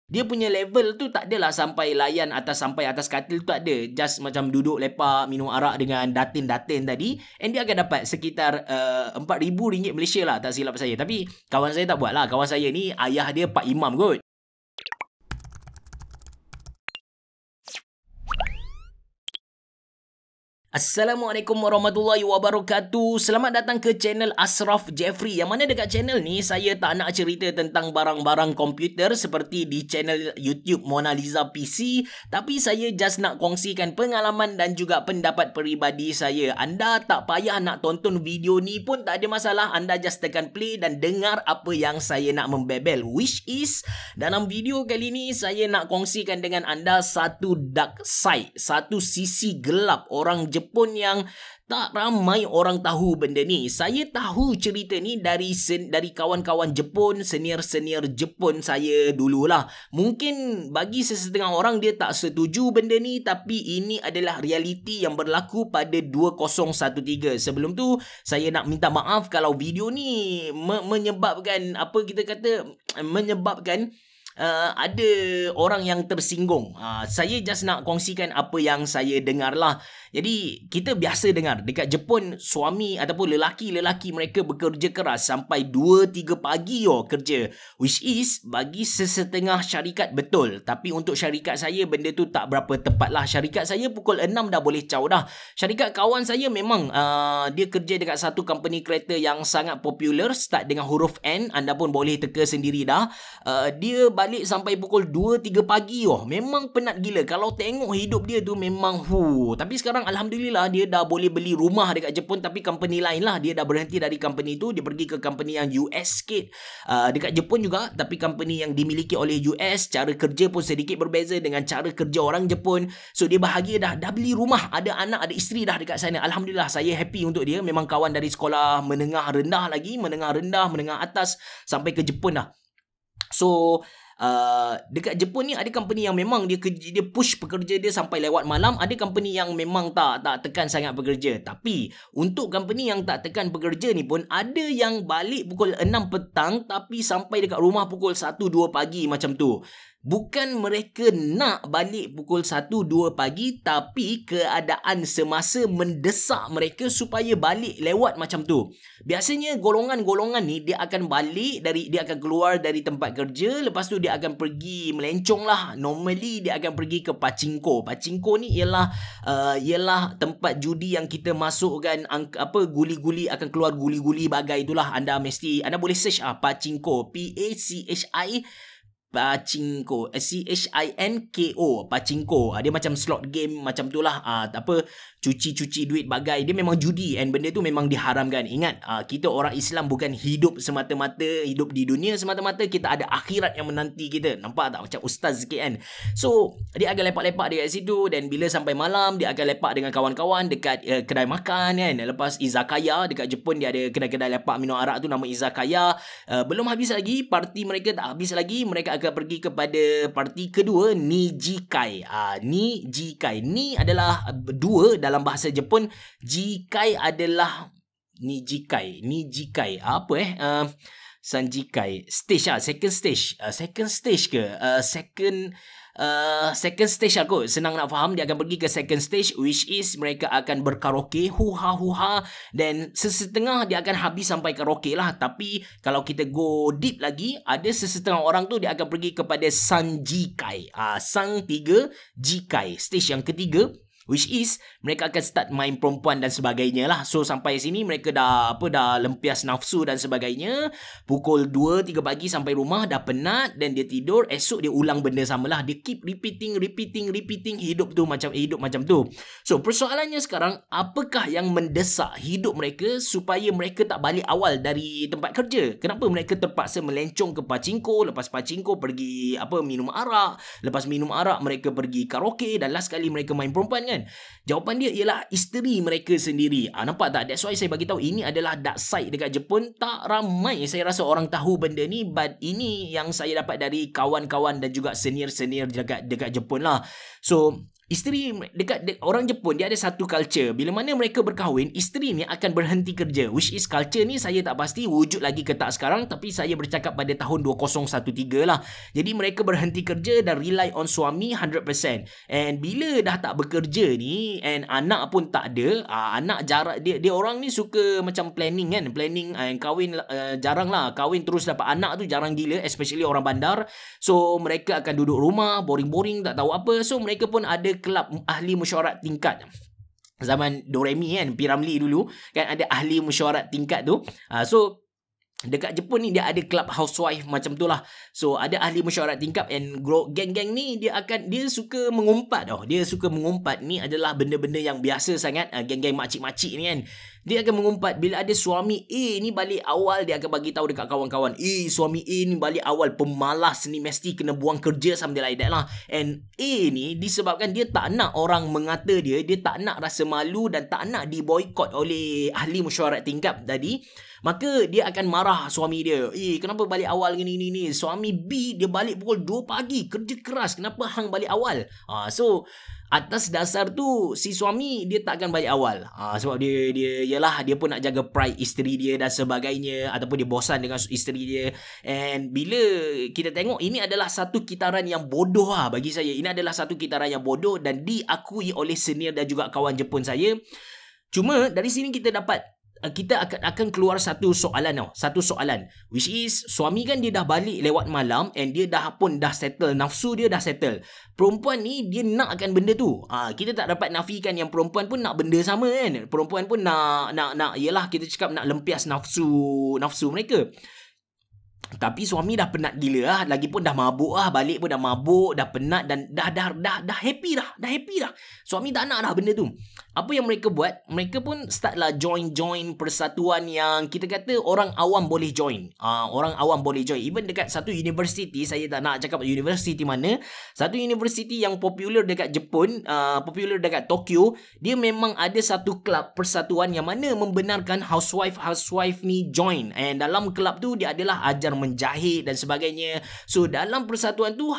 Dia punya level tu tak adalah sampai layan atas, sampai atas katil tu tak ada. Just macam duduk lepak minum arak dengan datin-datin tadi, and dia akan dapat sekitar RM4,000 Malaysia lah, tak silap saya. Tapi kawan saya tak buat lah. Kawan saya ni ayah dia Pak Imam kot. Assalamualaikum warahmatullahi wabarakatuh. Selamat datang ke channel Ashraf Jeffrey. Yang mana dekat channel ni saya tak nak cerita tentang barang-barang komputer seperti di channel YouTube Mona Lisa PC, tapi saya just nak kongsikan pengalaman dan juga pendapat peribadi saya. Anda tak payah nak tonton video ni pun tak ada masalah. Anda just tekan play dan dengar apa yang saya nak membebel, which is dalam video kali ni saya nak kongsikan dengan anda satu dark side, satu sisi gelap orang Jepun yang tak ramai orang tahu benda ni. Saya tahu cerita ni dari kawan-kawan Jepun, senior-senior Jepun saya dululah. Mungkin bagi sesetengah orang dia tak setuju benda ni, tapi ini adalah realiti yang berlaku pada 2013. Sebelum tu saya nak minta maaf kalau video ni menyebabkan ada orang yang tersinggung. Saya just nak kongsikan apa yang saya dengar lah. Jadi kita biasa dengar dekat Jepun, suami ataupun lelaki-lelaki mereka bekerja keras sampai 2-3 pagi kerja, which is bagi sesetengah syarikat betul, tapi untuk syarikat saya benda tu tak berapa tepat lah. Syarikat saya pukul 6 dah boleh caw dah. Syarikat kawan saya memang dia kerja dekat satu company kereta yang sangat popular, start dengan huruf N, anda pun boleh teka sendiri dah. Dia balik sampai pukul 2-3 pagi. Memang penat gila. Kalau tengok hidup dia tu memang Tapi sekarang alhamdulillah dia dah boleh beli rumah dekat Jepun, tapi company lain lah. Dia dah berhenti dari company tu, dia pergi ke company yang US sikit, dekat Jepun juga, tapi company yang dimiliki oleh US. Cara kerja pun sedikit berbeza dengan cara kerja orang Jepun. So dia bahagia dah beli rumah, ada anak, ada isteri dah dekat sana. Alhamdulillah, saya happy untuk dia. Memang kawan dari sekolah menengah rendah lagi, menengah rendah, menengah atas, sampai ke Jepun dah. So dekat Jepun ni ada company yang memang dia push pekerja dia sampai lewat malam. Ada company yang memang tak tekan sangat pekerja. Tapi untuk company yang tak tekan pekerja ni pun ada yang balik pukul 6 petang tapi sampai dekat rumah pukul 1-2 pagi macam tu. Bukan mereka nak balik pukul 1-2 pagi, tapi keadaan semasa mendesak mereka supaya balik lewat macam tu. Biasanya golongan-golongan ni dia akan dia akan keluar dari tempat kerja, lepas tu dia akan pergi melencong lah. Normally dia akan pergi ke pachinko. Pachinko ni ialah tempat judi yang kita masukkan guli-guli, akan keluar guli-guli bagai itulah. Anda boleh search pachinko, Pachinko, CHINKO, Pachinko. Dia macam slot game macam tu lah. Cuci duit bagai. Dia memang judi, and benda tu memang diharamkan. Ingat, kita orang Islam bukan hidup semata-mata, hidup di dunia semata-mata. Kita ada akhirat yang menanti kita. Nampak tak? Macam ustaz sikit kan. So dia akan lepak-lepak dekat situ, dan bila sampai malam dia akan lepak dengan kawan-kawan dekat kedai makan kan. Lepas izakaya, dekat Jepun dia ada kedai-kedai lepak minum arak tu nama izakaya. Belum habis lagi, parti mereka tak habis lagi. Mereka akan pergi kepada parti kedua, Nijikai. Nijikai ni adalah dua dalam bahasa Jepun. Jikai adalah Nijikai. Sanjikai. Stage second stage ke? Second stage aku senang nak faham. Dia akan pergi ke second stage, which is mereka akan berkaraoke, huha, dan sesetengah dia akan habis sampai karaoke lah. Tapi kalau kita go deep lagi, ada sesetengah orang tu dia akan pergi kepada Sanjikai. Sang 3, Jikai, stage yang ketiga, which is mereka akan start main perempuan dan sebagainya lah. So sampai sini mereka dah lempias nafsu dan sebagainya. Pukul 2-3 pagi sampai rumah dah penat dan dia tidur. Esok dia ulang benda sama lah. Dia keep repeating hidup macam tu. So persoalannya sekarang, apakah yang mendesak hidup mereka supaya mereka tak balik awal dari tempat kerja? Kenapa mereka terpaksa melencong ke pachinko, lepas pachinko pergi minum arak, lepas minum arak mereka pergi karaoke, dan last kali mereka main perempuan kan? Jawapan dia ialah isteri mereka sendiri. Nampak tak? That's why saya bagi tahu ini adalah dark side dekat Jepun. Tak ramai saya rasa orang tahu benda ni, but ini yang saya dapat dari kawan-kawan dan juga senior-senior dekat Jepun lah. So orang Jepun dia ada satu culture. Bila mana mereka berkahwin, isteri ni akan berhenti kerja. Which is culture ni saya tak pasti wujud lagi ke tak sekarang, tapi saya bercakap pada tahun 2013 lah. Jadi mereka berhenti kerja dan rely on suami 100%. And bila dah tak bekerja ni and anak pun tak ada, anak jarak dia orang ni suka macam planning kan. Planning kahwin jarang lah. Kahwin terus dapat anak tu jarang gila, especially orang bandar. So mereka akan duduk rumah boring-boring tak tahu apa. So mereka pun ada kelab ahli mesyuarat tingkat. Zaman Doremi kan, Piramli dulu kan ada ahli mesyuarat tingkat tu. So dekat Jepun ni dia ada club housewife macam tu lah. So ada ahli mesyuarat tingkap and geng-geng ni dia suka mengumpat tau. Dia suka mengumpat, ni adalah benda-benda yang biasa sangat. Geng-geng makcik-makcik ni kan, dia akan mengumpat bila ada suami A ni balik awal, dia akan bagi tahu dekat kawan-kawan, suami A ni balik awal, pemalas ni, mesti kena buang kerja, something like that lah. And A ni disebabkan dia tak nak orang mengata dia tak nak rasa malu dan tak nak diboykot oleh ahli mesyuarat tingkap tadi, maka dia akan marah suami dia. Kenapa balik awal gini ni? Suami B dia balik pukul 2 pagi, kerja keras, kenapa hang balik awal? So atas dasar tu si suami dia tak akan balik awal. Sebab dia pun nak jaga pride isteri dia dan sebagainya, ataupun dia bosan dengan isteri dia. And bila kita tengok, ini adalah satu kitaran yang bodoh lah bagi saya. Ini adalah satu kitaran yang bodoh dan diakui oleh senior dan juga kawan Jepun saya. Cuma dari sini kita akan keluar satu soalan tau. Satu soalan, which is suami kan dia dah balik lewat malam and dia dah settle, nafsu dia dah settle. Perempuan ni dia nak akan benda tu. Kita tak dapat nafikan yang perempuan pun nak benda sama kan. Perempuan pun nak yalah, kita cakap nak lempias nafsu mereka. Tapi suami dah penat gila lah, lagipun dah mabuk lah, balik pun dah mabuk, dah penat dan dah happy dah. Suami tak nak dah benda tu. Apa yang mereka buat? Mereka pun start lah join persatuan yang kita kata orang awam boleh join. Orang awam boleh join. Even dekat satu university, saya tak nak cakap university mana, satu university yang popular dekat Jepun, popular dekat Tokyo, dia memang ada satu kelab persatuan yang mana membenarkan housewife ni join. And dalam kelab tu dia adalah ajar menjahit dan sebagainya. So dalam persatuan tu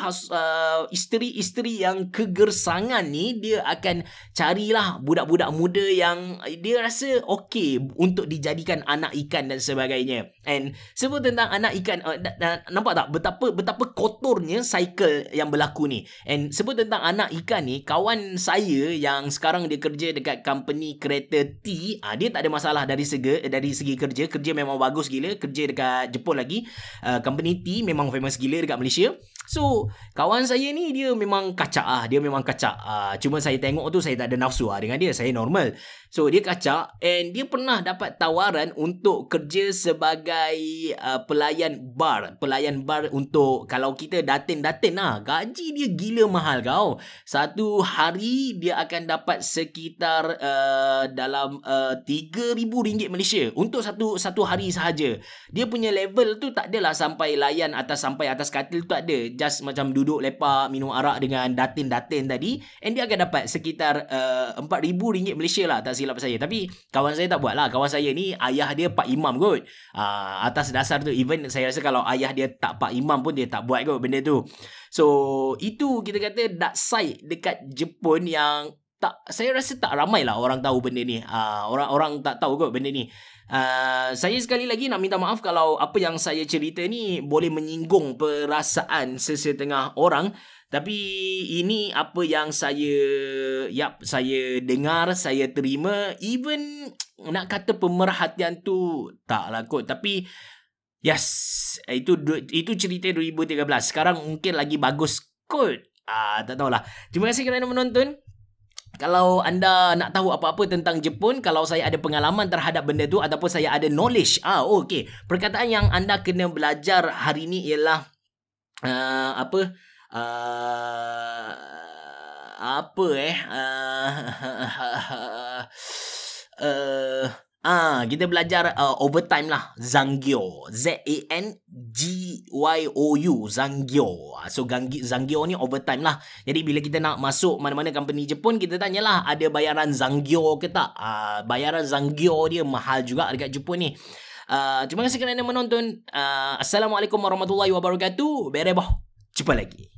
isteri-isteri yang kegersangan ni, dia akan carilah budak-budak muda yang dia rasa okey untuk dijadikan anak ikan dan sebagainya. And sebut tentang anak ikan, nampak tak betapa kotornya cycle yang berlaku ni. And sebut tentang anak ikan ni, kawan saya yang sekarang dia kerja dekat company kereta T, dia tak ada masalah dari segi kerja memang bagus gila, kerja dekat Jepun lagi. Company T memang famous gila dekat Malaysia. So kawan saya ni dia memang kacak cuma saya tengok tu saya tak ada nafsu dengan dia, saya normal. So dia kacak and dia pernah dapat tawaran untuk kerja sebagai pelayan bar untuk, kalau kita datin lah, gaji dia gila mahal kau. Satu hari dia akan dapat sekitar dalam RM3,000 Malaysia untuk satu hari sahaja. Dia punya level tu tak adalah sampai atas katil tu, tak ada, just macam duduk lepak minum arak dengan datin tadi, and dia akan dapat sekitar RM4,000 Malaysia lah, tak silap saya. Tapi kawan saya tak buat lah. Kawan saya ni ayah dia pak imam kot. Atas dasar tu, even saya rasa kalau ayah dia tak pak imam pun dia tak buat kot benda tu. So itu kita kata dark side dekat Jepun yang saya rasa tak ramai lah orang tahu benda ni. Orang tak tahu kot benda ni. Saya sekali lagi nak minta maaf kalau apa yang saya cerita ni boleh menyinggung perasaan sesetengah orang. Tapi ini apa yang saya dengar, saya terima. Even nak kata pemerhatian tu taklah kot. Tapi yes, itu cerita 2013. Sekarang mungkin lagi bagus kot. Tak tahulah. Terima kasih kerana menonton. Kalau anda nak tahu apa-apa tentang Jepun, kalau saya ada pengalaman terhadap benda tu ataupun saya ada knowledge, okey. Perkataan yang anda kena belajar hari ni ialah kita belajar overtime lah. Zanggyo, Zangyo, Zanggyo. So Zanggyo ni overtime lah. Jadi bila kita nak masuk mana-mana company Jepun, kita tanyalah ada bayaran Zanggyo ke tak. Bayaran Zanggyo dia mahal juga dekat Jepun ni. Terima kasih kerana menonton. Assalamualaikum warahmatullahi wabarakatuh. Bereboh. Jumpa lagi.